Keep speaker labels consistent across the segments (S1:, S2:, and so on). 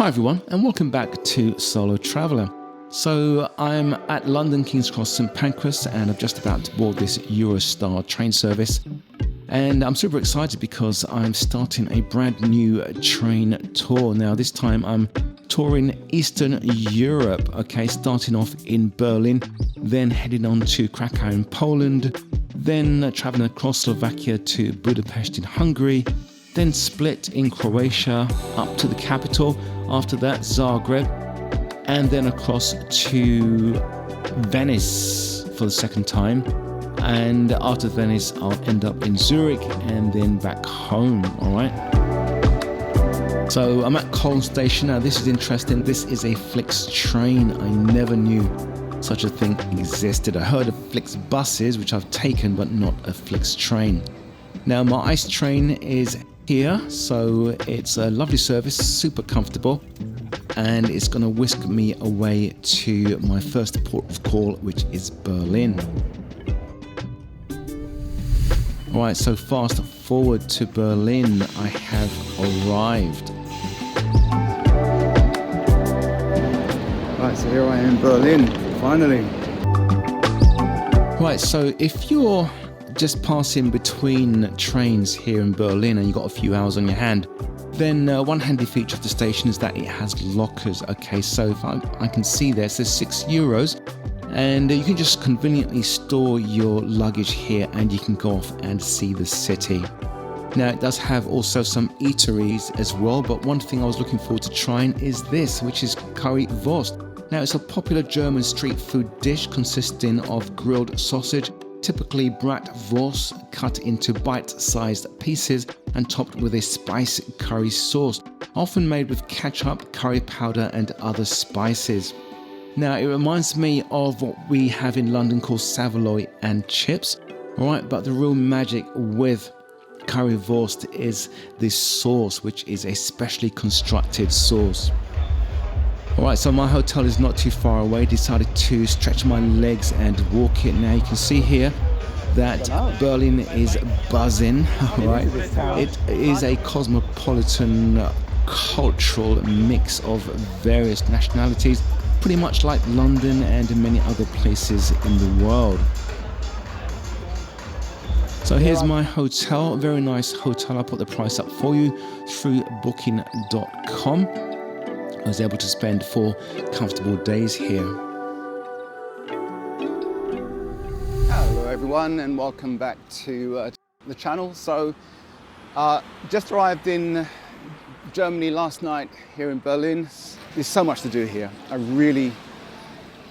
S1: Hi everyone, and welcome back to Solo Traveller. So I'm at London King's Cross St Pancras, and I'm just about to board this Eurostar train service. And I'm super excited because I'm starting a brand new train tour. Now this time I'm touring Eastern Europe, okay, starting off in Berlin, then heading on to Krakow in Poland, then travelling across Slovakia to Budapest in Hungary, then split in Croatia up to the capital, after that Zagreb, and then across to Venice for the second time. And after Venice, I'll end up in Zurich and then back home, alright? So I'm at Cologne Station. Now this is interesting. This is a Flix train. I never knew such a thing existed. I heard of Flix buses, which I've taken, but not a Flix train. Now my ICE train is here, so it's a lovely service, super comfortable, and it's going to whisk me away to my first port of call, which is Berlin. Alright, so fast forward to Berlin, I have arrived.
S2: Right, so here I am in Berlin, finally.
S1: Right, so if you're just passing between trains here in Berlin and you've got a few hours on your hand, then one handy feature of the station is that it has lockers. Okay, so if I can see there, it says €6, and you can just conveniently store your luggage here and you can go off and see the city. Now it does have also some eateries as well, but one thing I was looking forward to trying is this, which is currywurst. Now it's a popular German street food dish consisting of grilled sausage, typically bratwurst, cut into bite-sized pieces and topped with a spice curry sauce, often made with ketchup, curry powder and other spices. Now it reminds me of what we have in London called saveloy and chips, alright, but the real magic with currywurst is this sauce, which is a specially constructed sauce. Alright, so my hotel is not too far away. Decided to stretch my legs and walk it. Now you can see here that Berlin is buzzing, alright. It is a cosmopolitan cultural mix of various nationalities, pretty much like London and many other places in the world. So here's my hotel, very nice hotel. I'll put the price up for you through booking.com. I was able to spend 4 comfortable days here.
S2: Hello everyone, and welcome back to the channel. So just arrived in Germany last night here in Berlin. There's so much to do here. I really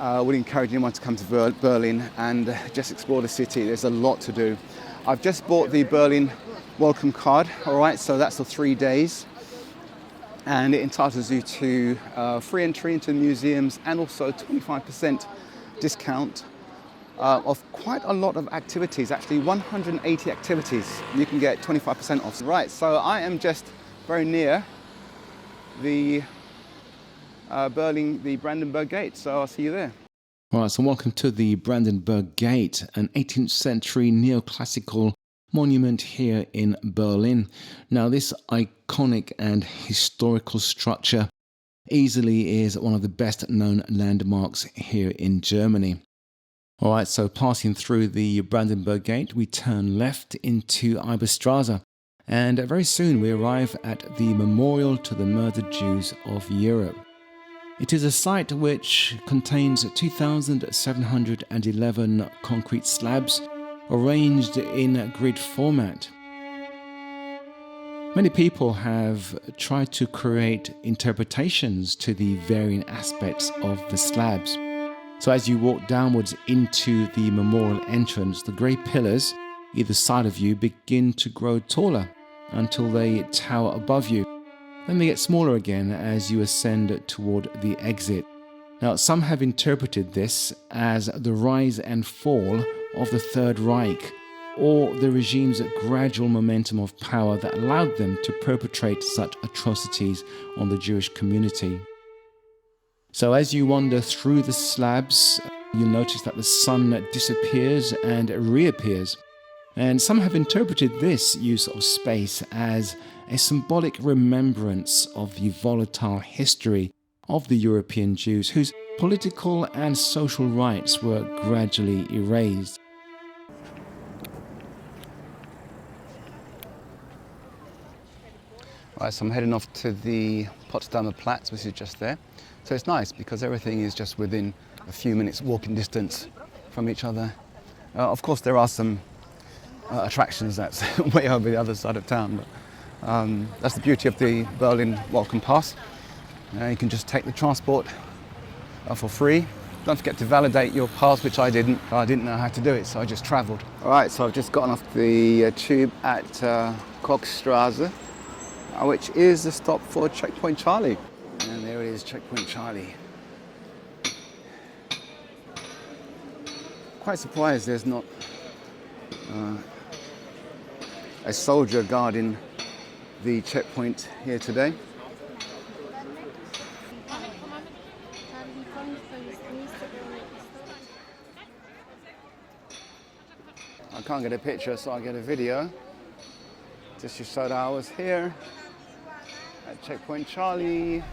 S2: would encourage anyone to come to Berlin and just explore the city. There's a lot to do. I've just bought the Berlin welcome card, all right, so that's for 3 days. And it entitles you to free entry into museums and also 25% discount of quite a lot of activities, actually 180 activities. You can get 25% off. Right, so I am just very near the the Brandenburg Gate, so I'll see you there.
S1: All right, so welcome to the Brandenburg Gate, an 18th century neoclassical monument here in Berlin. Now this iconic and historical structure easily is one of the best known landmarks here in Germany. Alright, so passing through the Brandenburg Gate, we turn left into Iberstraße, and very soon we arrive at the Memorial to the Murdered Jews of Europe. It is a site which contains 2,711 concrete slabs arranged in grid format. Many people have tried to create interpretations to the varying aspects of the slabs. So as you walk downwards into the memorial entrance, the grey pillars either side of you begin to grow taller until they tower above you. Then they get smaller again as you ascend toward the exit. Now, some have interpreted this as the rise and fall of the Third Reich, or the regime's gradual momentum of power that allowed them to perpetrate such atrocities on the Jewish community. So as you wander through the slabs, you'll notice that the sun disappears and reappears. And some have interpreted this use of space as a symbolic remembrance of the volatile history of the European Jews, whose political and social rights were gradually erased.
S2: Right, so I'm heading off to the Potsdamer Platz, which is just there. So it's nice because everything is just within a few minutes walking distance from each other. Of course, there are some attractions that's way over the other side of town, but that's the beauty of the Berlin Welcome Pass. You can just take the transport for free. Don't forget to validate your pass, which I didn't. I didn't know how to do it, so I just travelled. All right, so I've just gotten off the tube at Kochstrasse, which is the stop for Checkpoint Charlie. And there it is, Checkpoint Charlie. Quite surprised there's not a soldier guarding the checkpoint here today. I can't get a picture, so I'll get a video just to show that I was here at Checkpoint Charlie.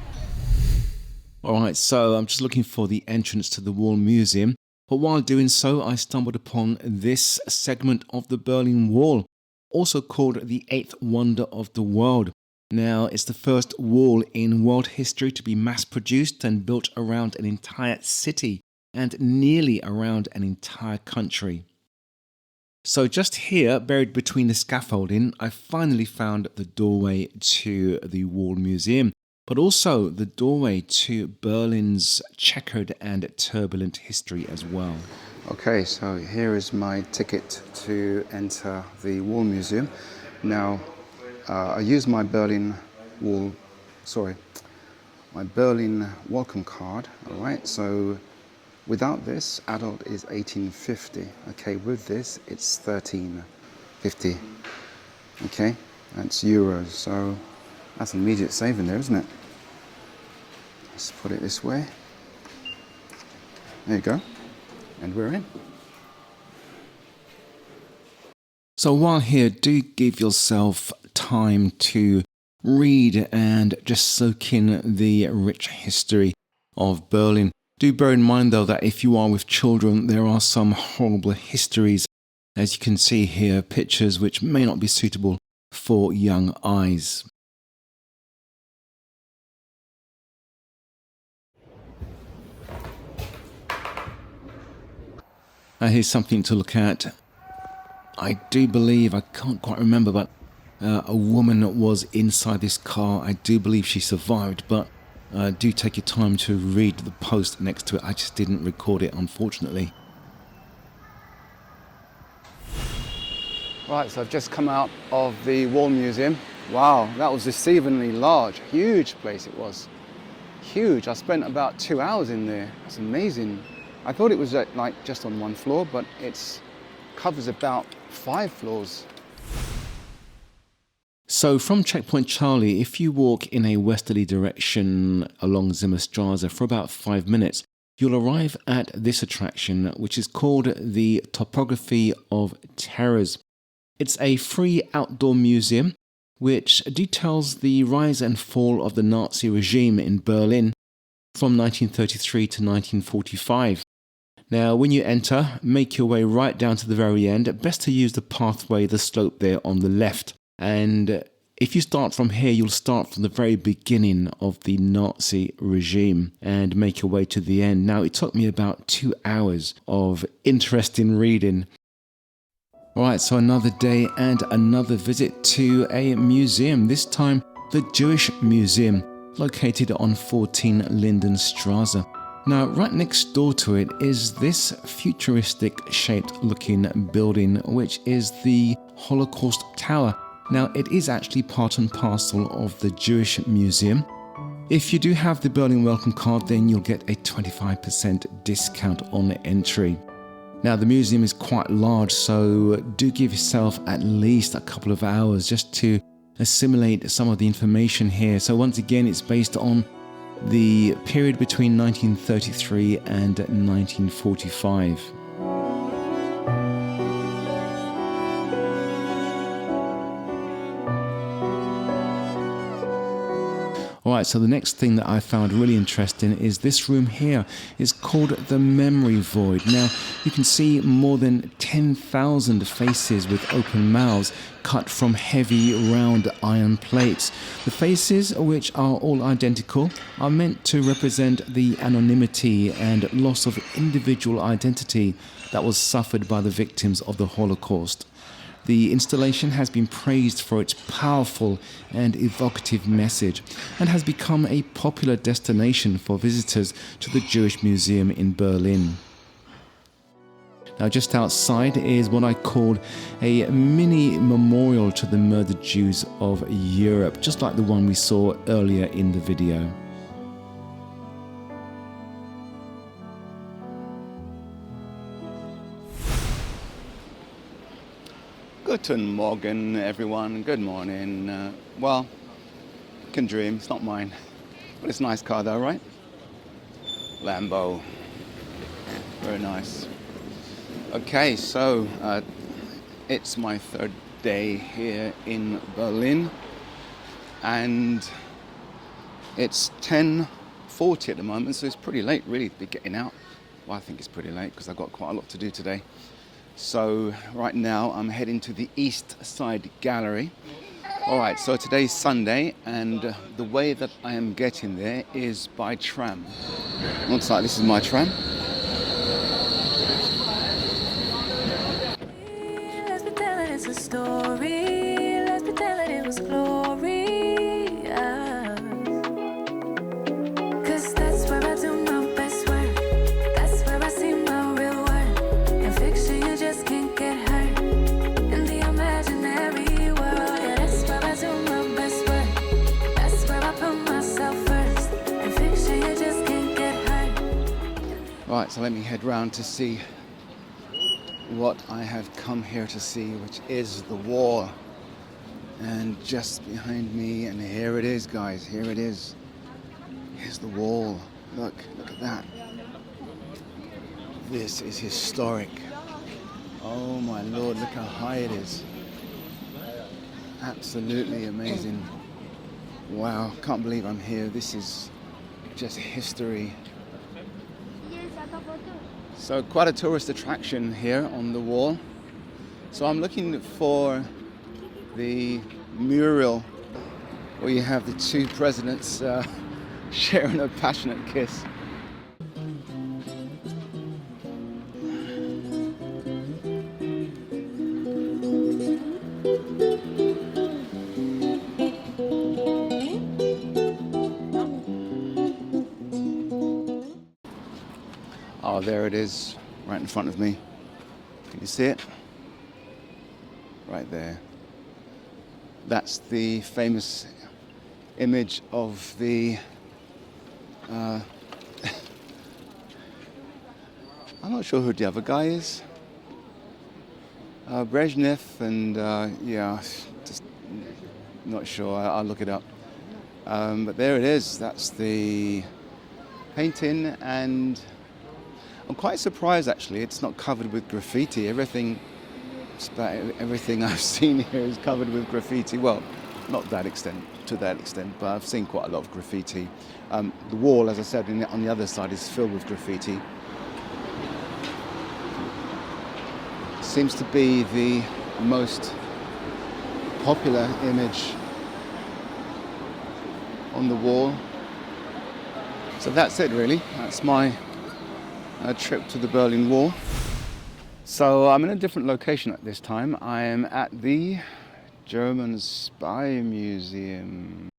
S1: Alright, so I'm just looking for the entrance to the Wall Museum, but while doing so I stumbled upon this segment of the Berlin Wall, also called the Eighth Wonder of the World. Now, it's the first wall in world history to be mass-produced and built around an entire city and nearly around an entire country. So just here, buried between the scaffolding, I finally found the doorway to the Wall Museum, but also the doorway to Berlin's checkered and turbulent history as well.
S2: Okay, so here is my ticket to enter the Wall Museum. Now, I used my Berlin welcome card, all right? So without this, adult is 18.50. Okay, with this, it's 13.50. Okay, that's euros, so that's an immediate saving there, isn't it? Let's put it this way. There you go, and we're in.
S1: So while here, do give yourself time to read and just soak in the rich history of Berlin. Do bear in mind though that if you are with children, there are some horrible histories, as you can see here, pictures which may not be suitable for young eyes. Now here's something to look at. I do believe, I can't quite remember, but a woman was inside this car. I do believe she survived, but do take your time to read the post next to it. I just didn't record it, unfortunately.
S2: Right, so I've just come out of the Wall Museum. Wow, that was deceivingly large, huge place it was. Huge, I spent about 2 hours in there. That's amazing. I thought it was like just on one floor, but it covers about 5 floors.
S1: So from Checkpoint Charlie, if you walk in a westerly direction along Zimmerstrasse for about 5 minutes, you'll arrive at this attraction, which is called the Topography of Terror. It's a free outdoor museum which details the rise and fall of the Nazi regime in Berlin from 1933 to 1945. Now, when you enter, make your way right down to the very end. Best to use the pathway, the slope there on the left. And if you start from here, you'll start from the very beginning of the Nazi regime and make your way to the end. Now, it took me about 2 hours of interesting reading. Alright, so another day and another visit to a museum, this time the Jewish Museum, located on 14 Lindenstrasse. Now, right next door to it is this futuristic shaped looking building, which is the Holocaust Tower. Now, it is actually part and parcel of the Jewish Museum. If you do have the Berlin Welcome Card, then you'll get a 25% discount on entry. Now, the museum is quite large, so do give yourself at least a couple of hours just to assimilate some of the information here. So once again, it's based on the period between 1933 and 1945. Alright, so the next thing that I found really interesting is this room here is called the Memory Void. Now, you can see more than 10,000 faces with open mouths cut from heavy round iron plates. The faces, which are all identical, are meant to represent the anonymity and loss of individual identity that was suffered by the victims of the Holocaust. The installation has been praised for its powerful and evocative message and has become a popular destination for visitors to the Jewish Museum in Berlin. Now, just outside is what I called a mini memorial to the murdered Jews of Europe, just like the one we saw earlier in the video.
S2: Guten Morgen, everyone. Good morning. Well, can dream. It's not mine, but it's a nice car, though, right? Lambo. Very nice. Okay, so it's my third day here in Berlin, and it's 10:40 at the moment, so it's pretty late, really, to be getting out. Well, I think it's pretty late because I've got quite a lot to do today. So right now I'm heading to the East Side Gallery. All right, so today's Sunday, and the way that I am getting there is by tram. Looks like this is my tram.
S3: Let's pretend that it's a story. Let's pretend that it was glorious. 'Cause that's where I do my best work. That's where I see my real worth. In fiction, you just can't get hurt. In the imaginary world, yeah, that's where I do my best work. That's where I put myself first. In fiction, you just can't get hurt.
S2: Right, so let me head round to see what I have come here to see, which is the wall. And just behind me, and here it is, guys, here it is. Here's the wall. Look at that. This is historic. Oh my Lord, look how high it is. Absolutely amazing. Wow, can't believe I'm here. This is just history. So quite a tourist attraction here on the wall. So I'm looking for the mural where you have the two presidents sharing a passionate kiss. Oh, there it is, right in front of me. Can you see it? Right there. That's the famous image of the I'm not sure who the other guy is. Brezhnev and yeah, just not sure. I'll look it up. But there it is. That's the painting, and I'm quite surprised actually it's not covered with graffiti. Everything I've seen here is covered with graffiti. Well, not to that extent, but I've seen quite a lot of graffiti. The wall, as I said, on the other side is filled with graffiti. Seems to be the most popular image on the wall. So that's it really. That's my trip to the Berlin Wall. So I'm in a different location at this time. I am at the German Spy Museum.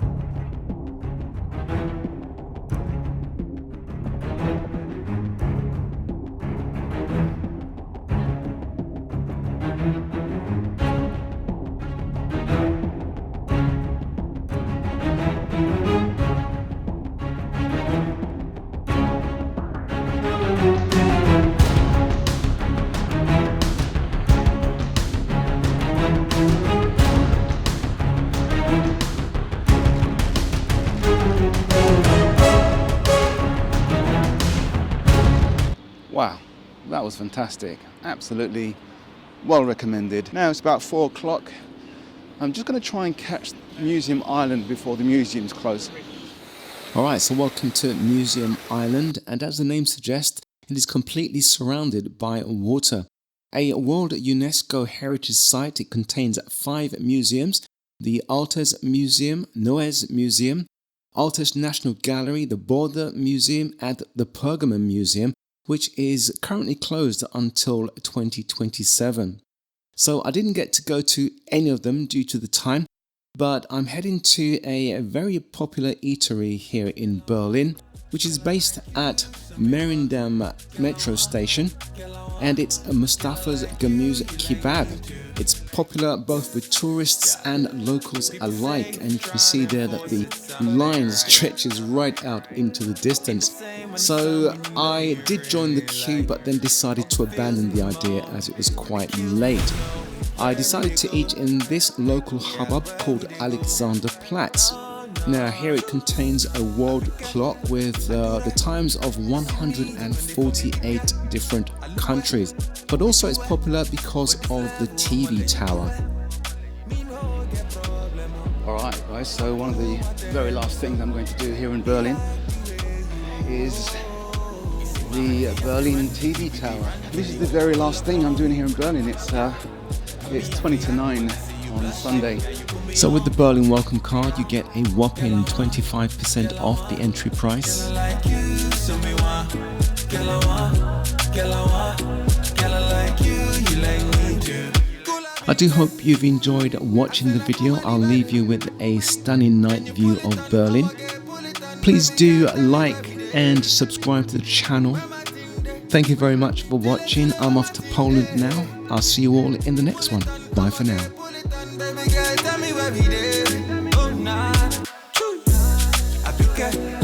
S2: Wow, that was fantastic. Absolutely well recommended. Now it's about 4 o'clock. I'm just going to try and catch Museum Island before the museum's closed.
S1: Alright, so welcome to Museum Island, and as the name suggests, it is completely surrounded by water. A World UNESCO Heritage Site, it contains 5 museums: the Altes Museum, Neues Museum, Altes National Gallery, the Border Museum, and the Pergamon Museum, which is currently closed until 2027. So I didn't get to go to any of them due to the time, but I'm heading to a very popular eatery here in Berlin, which is based at Merindam metro station, and it's Mustafa's Gemüse Kebab. It's popular both with tourists and locals alike, and you can see there that the line stretches right out into the distance. So I did join the queue, but then decided to abandon the idea as it was quite late. I decided to eat in this local hubbub called Alexanderplatz. Now here it contains a world clock with the times of 148 different countries, but also it's popular because of the TV tower.
S2: Alright guys, so one of the very last things I'm going to do here in Berlin is the Berlin TV tower. This is the very last thing I'm doing here in Berlin. It's 20 to 9 on Sunday.
S1: So with the Berlin welcome card you get a whopping 25% off the entry price. I do hope you've enjoyed watching the video. I'll leave you with a stunning night view of Berlin. Please do like and subscribe to the channel. Thank you very much for watching. I'm off to Poland now. I'll see you all in the next one. Bye for now.
S4: Baby girl, tell me where we dey. Oh, nah. I pick it.